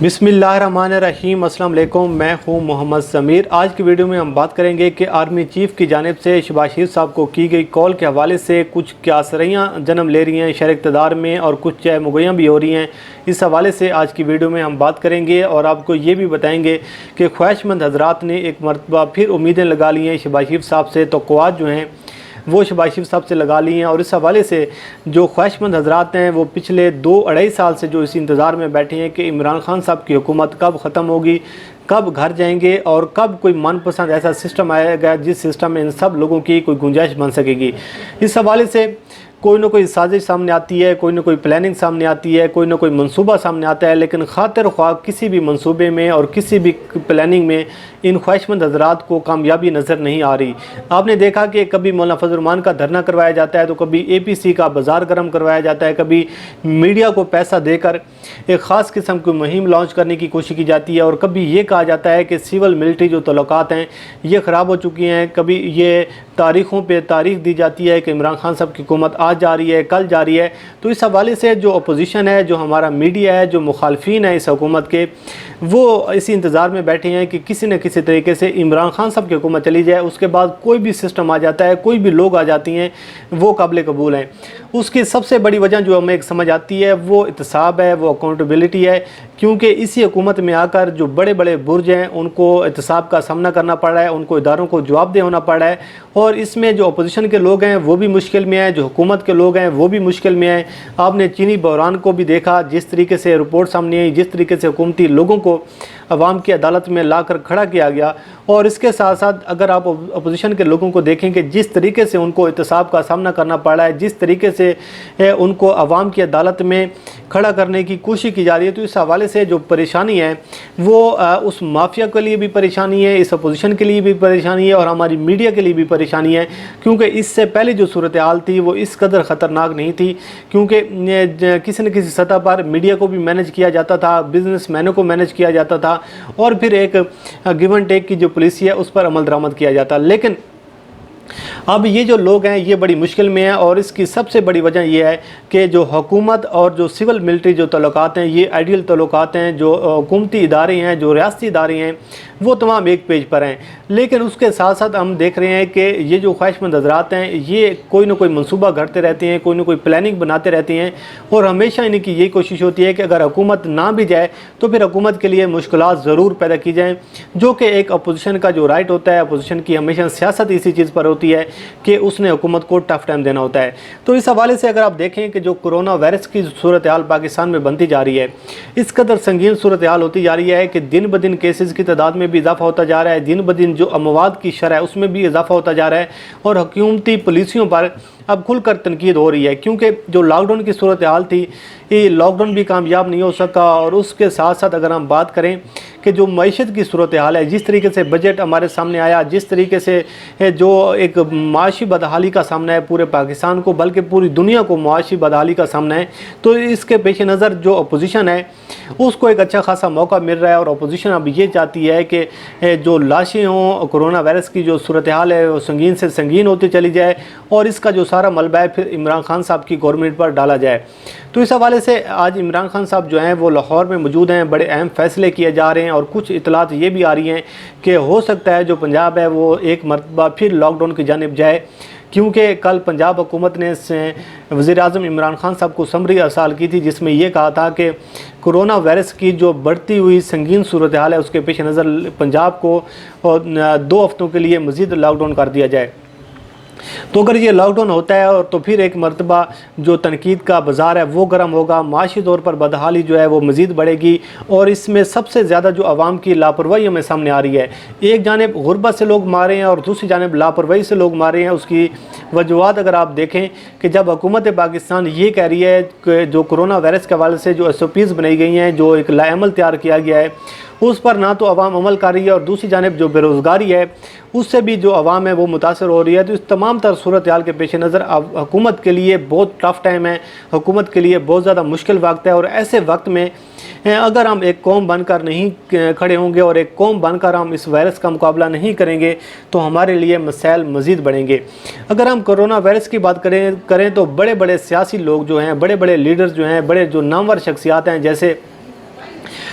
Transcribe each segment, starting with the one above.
बिस्मिल्लाहिर्रहमानिर्रहीम। अस्सलाम वालेकुम। मैं हूं मोहम्मद समीर। आज की वीडियो में हम बात करेंगे कि आर्मी चीफ़ की जानिब से शहबाज शरीफ साहब को की गई कॉल के हवाले से कुछ क्या सरियाँ जन्म ले रही हैं शहर इक़्तिदार में और कुछ चाय मुगैयाँ भी हो रही हैं। इस हवाले से आज की वीडियो में हम बात करेंगे और आपको ये भी बताएंगे कि ख्वाहिशमंद हज़रात ने एक मरतबा फिर उम्मीदें लगा ली हैं शहबाज शरीफ साहब से, तवक्कुआत जो हैं वो शहबाज शरीफ साहब से लगा ली हैं। और इस हवाले से जो ख्वाहिशमंद हज़रात हैं वो पिछले 2-2.5 साल से जो इस इंतज़ार में बैठे हैं कि इमरान खान साहब की हुकूमत कब ख़त्म होगी, कब घर जाएंगे और कब कोई मनपसंद ऐसा सिस्टम आएगा जिस सिस्टम में इन सब लोगों की कोई गुंजाइश बन सकेगी। इस हवाले से कोई ना कोई साजिश सामने आती है, कोई ना कोई प्लानिंग सामने आती है, कोई ना कोई मंसूबा सामने आता है, लेकिन खातिर ख्वाह किसी भी मंसूबे में और किसी भी प्लानिंग में इन ख्वाहिशमंद हज़रात को कामयाबी नज़र नहीं आ रही। आपने देखा कि कभी मौलाना फजल रहमान का धरना करवाया जाता है, तो कभी APC का बाज़ार गर्म करवाया जाता है, कभी मीडिया को पैसा देकर एक ख़ास किस्म की मुहिम लॉन्च करने की कोशिश की जाती है, और कभी ये कहा जाता है कि सिविल मिलिट्री जो तल्लुकात हैं ये ख़राब हो चुकी हैं। कभी ये तारीख़ों पे तारीख़ दी जाती है कि इमरान खान साहब की हुकूमत आज जा रही है, कल जा रही है। तो इस हवाले से जो अपोजिशन है, जो हमारा मीडिया है, जो मुखालफिन है इस हुकूमत के, वो इसी इंतज़ार में बैठे हैं कि किसी न किसी तरीके से इमरान खान साहब की हुकूमत चली जाए, उसके बाद कोई भी सिस्टम आ जाता है, कोई भी लोग आ जाती हैं, वो काबिल कबूल हैं। उसकी सबसे बड़ी वजह जो हमें एक समझ आती है वो एहतसाब है, वो अकाउंटेबिलिटी है, क्योंकि इसी हुकूमत में आकर जो बड़े बड़े बुर्ज हैं उनको एहतसाब का सामना करना पड़ रहा है, उनको इदारों को जवाबदेह होना पड़ रहा है। और इसमें जो अपोजिशन के लोग हैं वो भी मुश्किल में हैं, जो हुकूमत के लोग हैं वो भी मुश्किल में हैं। आपने चीनी बहरान को भी देखा, जिस तरीके से रिपोर्ट सामने आई, जिस तरीके से हुकूमती लोगों को अवाम की अदालत में लाकर खड़ा किया गया। और इसके साथ साथ अगर आप अपोजिशन के लोगों को देखें कि जिस तरीके से उनको एहतसाब का सामना करना पड़ रहा है, जिस तरीके से उनको अवाम की अदालत में खड़ा करने की कोशिश की जा रही है, तो इस हवाले से जो परेशानी है वो उस माफिया के लिए भी परेशानी है, इस अपोजिशन के लिए भी परेशानी है और हमारी मीडिया के लिए भी परेशानी है। क्योंकि इससे पहले जो सूरत हाल थी वो इस कदर ख़तरनाक नहीं थी, क्योंकि किसी न किसी सतह पर मीडिया को भी मैनेज किया जाता था, बिजनेसमैनों को मैनेज किया जाता था, और फिर एक गिव एंड टेक की जो पॉलिसी है उस पर अमल दरामद किया जाता। लेकिन अब ये जो लोग हैं ये बड़ी मुश्किल में हैं, और इसकी सबसे बड़ी वजह यह है कि जो हुकूमत और जो सिविल मिलिट्री जो तल्लुकात हैं ये आइडियल तल्लुकात हैं, जो हुकूमती इदारे हैं, जो रियासती इदारे हैं, वो तमाम एक पेज पर हैं। लेकिन उसके साथ साथ हम देख रहे हैं कि ये जो ख्वाहिशमंद हज़रात हैं ये कोई ना कोई मंसूबा घड़ते रहते हैं, कोई ना कोई प्लानिंग बनाते रहते हैं, और हमेशा इनकी यही कोशिश होती है कि अगर हुकूमत ना भी जाए तो फिर हुकूमत के लिए मुश्किलात ज़रूर पैदा की जाएँ, जो कि एक अपोजिशन का जो राइट होता है। अपोजिशन की हमेशा सियासत इसी चीज़ पर होती है कि उसने हुकूमत को टफ टाइम देना होता है। तो इस हवाले से अगर आप देखें कि जो कोरोना वायरस की सूरत हाल पाकिस्तान में बनती जा रही है, इस कदर संगीन सूरत हाल होती जा रही है कि दिन ब दिन केसेस की तादाद में भी इजाफा होता जा रहा है, दिन ब दिन जो अमवात की शरह है उसमें भी इजाफा होता जा रहा है, और हुकूमती पॉलिसियों पर अब खुलकर तनकीद हो रही है। क्योंकि जो लॉकडाउन की सूरत हाल थी ये लॉकडाउन भी कामयाब नहीं हो सका, और उसके साथ साथ अगर हम बात करें कि जो मईशत की सूरत हाल है, जिस तरीके से बजट हमारे सामने आया, जिस तरीके से जो एक माशी बदहाली का सामना है पूरे पाकिस्तान को, बल्कि पूरी दुनिया को माशी बदहाली का सामना है, तो इसके पेश नज़र जो अपोजिशन है उसको एक अच्छा खासा मौका मिल रहा है। और अपोजिशन अब ये चाहती है कि जो लाशें हों, कोरोना वायरस की जो सूरत हाल है वो संगीन से संगीन होती चली जाए, और इसका जो सारा मलबा है फिर इमरान खान साहब की गवर्नमेंट पर डाला जाए। तो इस हवाले से आज इमरान खान साहब जो हैं वो लाहौर में मौजूद हैं, बड़े अहम फैसले किए जा रहे हैं, और कुछ इतलात ये भी आ रही हैं कि हो सकता है जो पंजाब है वो एक मरतबा फिर लॉकडाउन की जानिब जाए। क्योंकि कल पंजाब हुकूमत ने वज़ीर-ए-आज़म इमरान खान साहब को समरी अरसाल की थी, जिसमें यह कहा था कि कोरोना वायरस की जो बढ़ती हुई संगीन सूरत हाल है उसके पेश नज़र पंजाब को 2 हफ्तों के लिए मज़ीद लॉकडाउन कर दिया जाए। तो अगर ये लॉकडाउन होता है और तो फिर एक मरतबा जो तनकीद का बाज़ार है वो गर्म होगा, माशी तौर पर बदहाली जो है वो मज़ीद बढ़ेगी, और इसमें सबसे ज़्यादा जो आवाम की लापरवाही हमें सामने आ रही है। एक जानिब गुरबत से लोग मारे हैं और दूसरी जानिब लापरवाही से लोग मारे हैं। उसकी वजूहत अगर आप देखें कि जब हुकूमत पाकिस्तान ये कह रही है कि जो कोरोना वायरस के हवाले से जो SOPs बनाई गई हैं, जो एक लाएमल तैयार किया गया है, उस पर ना तो आवाम अमल कर रही है, और दूसरी जानिब जो बेरोज़गारी है उससे भी जो आवाम है वो मुतासर हो रही है। तो इस तमाम तर सूरत हाल के पेश नज़र हुकूमत के लिए बहुत टफ टाइम है, हुकूमत के लिए बहुत ज़्यादा मुश्किल वक्त है। और ऐसे वक्त में अगर हम एक कौम बनकर नहीं खड़े होंगे और एक कौम बनकर हम इस वायरस का मुकाबला नहीं करेंगे तो हमारे लिए मसाइल मज़ीद बढ़ेंगे। अगर हम कोरोना वायरस की बात करें तो बड़े बड़े सियासी लोग जो हैं, बड़े बड़े लीडर्स जो हैं, बड़े जो नामवर शख्सियात हैं, जैसे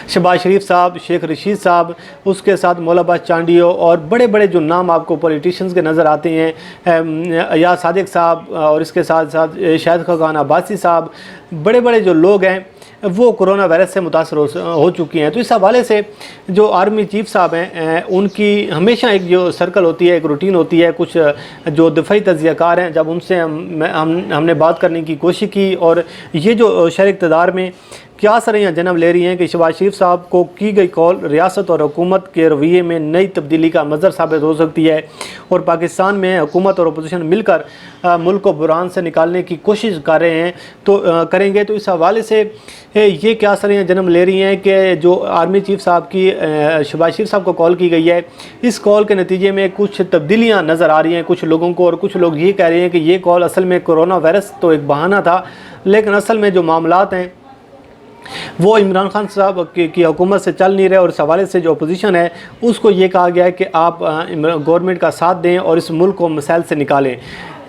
शहबाज शरीफ साहब, शेख रशीद साहब, उसके साथ मौला अब्बास चांडियो और बड़े बड़े जो नाम आपको पॉलिटिशियंस के नज़र आते हैं, या सादिक साहब और इसके साथ साथ शाहिद खान अब्बासी साहब, बड़े बड़े जो लोग हैं वो कोरोना वायरस से मुतासर हो चुकी हैं। तो इस हवाले से जो आर्मी चीफ साहब हैं उनकी हमेशा एक जो सर्कल होती है, एक रूटीन होती है। कुछ जो दफ़ाई तज्ज़ियाकार हैं, जब उनसे हमने बात करने की कोशिश की और ये जो शहर इक़्तिदार में क्या सरियाँ जन्म ले रही हैं कि शहबाज शरीफ साहब को की गई कॉल रियासत और हुकूमत के रवैये में नई तब्दीली का मज़र साबित हो सकती है और पाकिस्तान में हुकूमत और अपोजिशन मिलकर मुल्क को बुरान से निकालने की कोशिश कर रहे हैं तो करेंगे। तो इस हवाले से ये क्या सरियाँ जन्म ले रही हैं कि जो आर्मी चीफ साहब की शहबाज शरीफ साहब को कॉल की गई है, इस कॉल के नतीजे में कुछ तब्दीलियाँ नज़र आ रही हैं कुछ लोगों को, और कुछ लोग ये कह रहे हैं कि ये कॉल असल में कोरोना वायरस तो एक बहाना था, लेकिन असल में जो मामलात हैं वो इमरान खान साहब की हुकूमत से चल नहीं रहे और इस हवाले से जो अपोजिशन है उसको ये कहा गया है कि आप गवर्नमेंट का साथ दें और इस मुल्क को मसाइल से निकालें,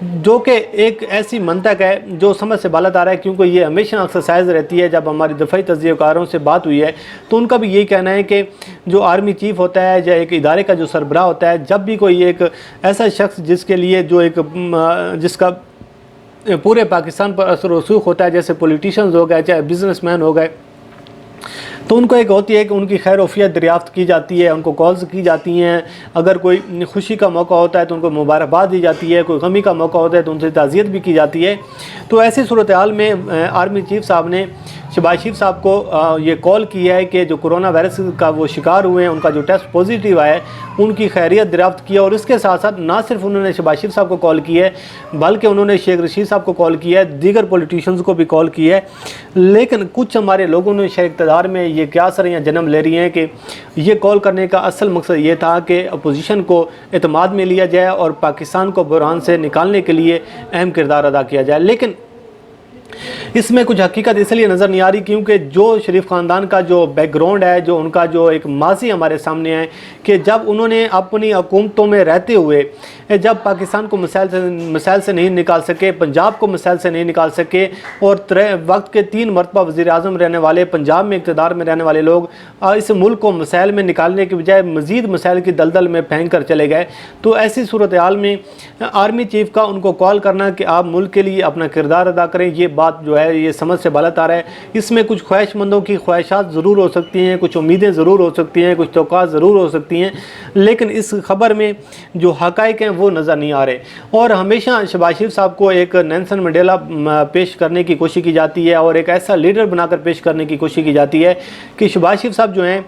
जो कि एक ऐसी मंतक है जो समझ से बालत आ रहा है, क्योंकि ये हमेशा एक्सरसाइज रहती है। जब हमारी दफ़ाई तज्ज़ियाकारों से बात हुई है तो उनका भी यही कहना है कि जो आर्मी चीफ होता है या एक इदारे का जो सरबराह होता है, जब भी कोई एक ऐसा शख्स जिसके लिए जो एक जिसका पूरे पाकिस्तान पर असर रसूख होता है, जैसे पॉलिटिशियंस हो गए चाहे बिजनेसमैन हो गए, तो उनको एक होती है कि उनकी खैर वफियत दरियाफ्त की जाती है, उनको कॉल्स की जाती हैं। अगर कोई खुशी का मौका होता है तो उनको मुबारकबाद दी जाती है, कोई गमी का मौका होता है तो उनसे ताज़ियत भी की जाती है। तो ऐसी सूरत हाल में आर्मी चीफ साहब ने शहबाज शरीफ साहब को ये कॉल किया है कि जो कोरोना वायरस का वो शिकार हुए हैं, उनका जो टेस्ट पॉजिटिव आया है, उनकी खैरियत दरियाफ्त किया। और इसके साथ साथ ना सिर्फ उन्होंने शहबाज शरीफ साहब को कॉल किया है, बल्कि उन्होंने शेख रशीद साहब को कॉल किया है, दीगर पॉलिटिशियंस को भी कॉल किया है। लेकिन कुछ हमारे लोगों ने शहर इक़्तिदार में ये क्या सरियाँ जन्म ले रही हैं कि ये कॉल करने का असल मकसद ये था कि अपोजिशन को एतमाद में लिया जाए और पाकिस्तान को बुरान से निकालने के लिए अहम किरदार अदा किया जाए। लेकिन इसमें कुछ हकीकत इसलिए नज़र नहीं आ रही क्योंकि जो शरीफ ख़ानदान का जो बैकग्राउंड है, जो उनका जो एक माजी हमारे सामने है कि जब उन्होंने अपनी हुकूमतों में रहते हुए जब पाकिस्तान को मसाइल से नहीं निकाल सके, पंजाब को मसाइल से नहीं निकाल सके और वक्त के 3 मरतबा वज़ीर आज़म रहने वाले, पंजाब में इक़्तिदार में रहने वाले लोग इस मुल्क को मसाइल में निकालने के बजाय मज़ीद मसाइल की दलदल में फेंक कर चले गए। तो ऐसी सूरत हाल में आर्मी चीफ का उनको कॉल करना कि आप मुल्क के लिए अपना किरदार अदा करें, ये बात जो है ये समझ से बालत आ रहा है। इसमें कुछ ख्वाहिशमंदों की ख्वाहिशात ज़रूर हो सकती हैं, कुछ उम्मीदें ज़रूर हो सकती हैं, कुछ तवक्कात ज़रूर हो सकती हैं, लेकिन इस खबर में जो हक़ाइक़ हैं वो नज़र नहीं आ रहे। और हमेशा शहबाज शरीफ साहब को एक नेल्सन मंडेला पेश करने की कोशिश की जाती है और एक ऐसा लीडर बनाकर पेश करने की कोशिश की जाती है कि शहबाज शरीफ साहब जो हैं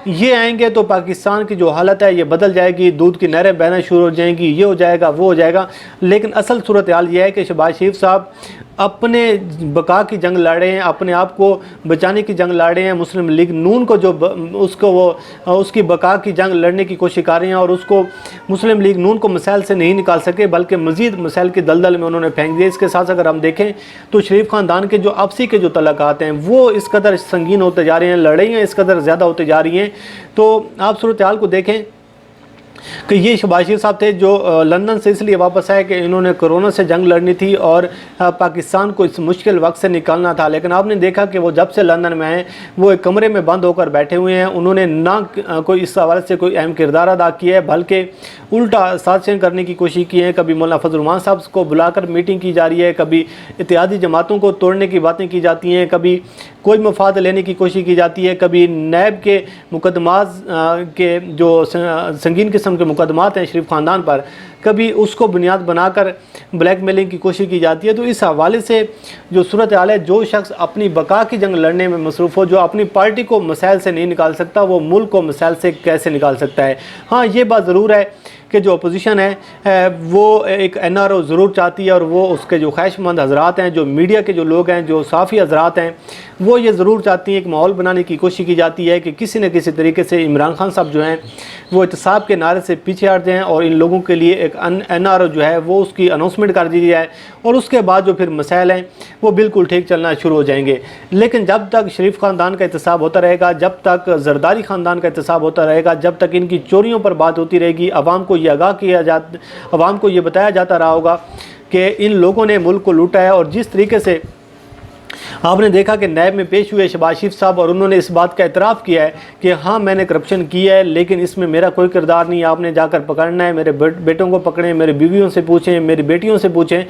ये आएंगे तो पाकिस्तान की जो हालत है ये बदल जाएगी, दूध की नहरें बहना शुरू हो जाएंगी, ये हो जाएगा वो हो जाएगा। लेकिन असल सूरत हाल ये है कि शहबाज शरीफ साहब अपने बका की जंग लड़े हैं, अपने आप को बचाने की जंग लड़े हैं। मुस्लिम लीग नून को जो उसको वो उसकी बका की जंग लड़ने की कोशिश कर रहे हैं और उसको मुस्लिम लीग नून को मसाइल से नहीं निकाल सके बल्कि मज़ीद मसाइल की दलदल में उन्होंने फेंक दिए। इसके साथ अगर हम देखें तो शरीफ ख़ानदान के जो आपसी के जो तल्लुकात हैं वो इस कदर संगीन होते जा रहे हैं, लड़ाइयाँ इस कदर ज़्यादा होती जा रही हैं। तो आप सूरत हाल को देखें कि ये शहबाज शरीफ साहब थे जो लंदन से इसलिए वापस आए कि इन्होंने कोरोना से जंग लड़नी थी और पाकिस्तान को इस मुश्किल वक्त से निकालना था। लेकिन आपने देखा कि वो जब से लंदन में आए वो एक कमरे में बंद होकर बैठे हुए हैं। उन्होंने ना कोई इस हवाले से कोई अहम किरदार अदा किया है बल्कि उल्टा साजिशें करने की कोशिश की है। कभी मौलाना फजल रहमान साहब को बुलाकर मीटिंग की जा रही है, कभी इत्तेहादी जमातों को तोड़ने की बातें की जाती हैं, कभी कोई मफाद लेने की कोशिश की जाती है, कभी नैब के मुकदमात के जो संगीन किस्म के मुकदमात हैं शरीफ ख़ानदान पर, कभी उसको बुनियाद बनाकर ब्लैक मेलिंग की कोशिश की जाती है। तो इस हवाले से जो सूरत हाल है, जो शख्स अपनी बका की जंग लड़ने में मसरूफ़ हो, जो अपनी पार्टी को मसाइल से नहीं निकाल सकता, वो मुल्क को मसाइल से कैसे निकाल सकता है। हाँ, ये बात ज़रूर है कि जो अपोजिशन है वो एक NRO ज़रूर चाहती है और वो उसके जो ख्वाहिशमंद हज़रात हैं, जो मीडिया के जो लोग हैं, जो साफ़ी हज़रात हैं, वो ये ज़रूर चाहती हैं, एक माहौल बनाने की कोशिश की जाती है कि किसी न किसी तरीके से इमरान खान साहब जो हैं वो एहतसाब के नारे से पीछे हट जाएँ और इन लोगों के लिए एक NRO जो है वो उसकी अनाउंसमेंट कर दी जाए और उसके बाद जो फिर मसाइल हैं वो बिल्कुल ठीक चलना शुरू हो जाएंगे। लेकिन जब तक शरीफ ख़ानदान का एहतसाब होता रहेगा, जब तक जरदारी ख़ानदान का एहतसाब होता रहेगा, जब तक इनकी चोरियों पर बात होती रहेगी, आवाम को ये आगाह किया जाता, आवाम को ये बताया जाता रहा होगा कि इन लोगों ने मुल्क को लूटा है और जिस तरीके से आपने देखा कि नैब में पेश हुए शहबाज शरीफ साहब और उन्होंने इस बात का एतराफ़ किया है कि हाँ मैंने करप्शन किया है, लेकिन इसमें मेरा कोई किरदार नहीं, आपने जाकर पकड़ना है, मेरे बेटों को पकड़ें, मेरे बीवियों से पूछें, मेरी बेटियों से पूछें।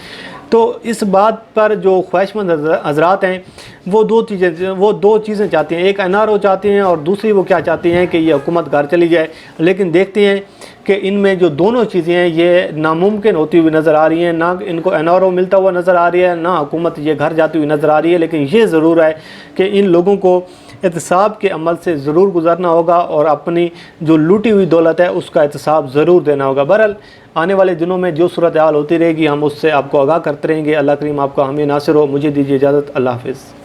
तो इस बात पर जो ख्वाहिशमंद हजरात हैं वो दो चीज़ें चाहते हैं, एक NRO चाहते हैं और दूसरी वो क्या चाहते हैं कि ये हुकूमत घर चली जाए। लेकिन देखते हैं कि इनमें जो दोनों चीज़ें हैं ये नामुमकिन होती हुई नज़र आ रही हैं, ना इनको NRO मिलता हुआ नज़र आ रही है, ना हुकूमत ये घर जाती हुई नज़र आ रही है। लेकिन ये ज़रूर है कि इन लोगों को एहतसाब के अमल से ज़रूर गुजरना होगा और अपनी जो लूटी हुई दौलत है उसका एहतसाब ज़रूर देना होगा। बहरहाल आने वाले दिनों में जो सूरत हाल होती रहेगी हम उससे आपको आगाह करते रहेंगे। अल्लाह करीम आपका हामी नासिर हो। मुझे दीजिए इजाज़त। अल्लाह हाफ़िज़।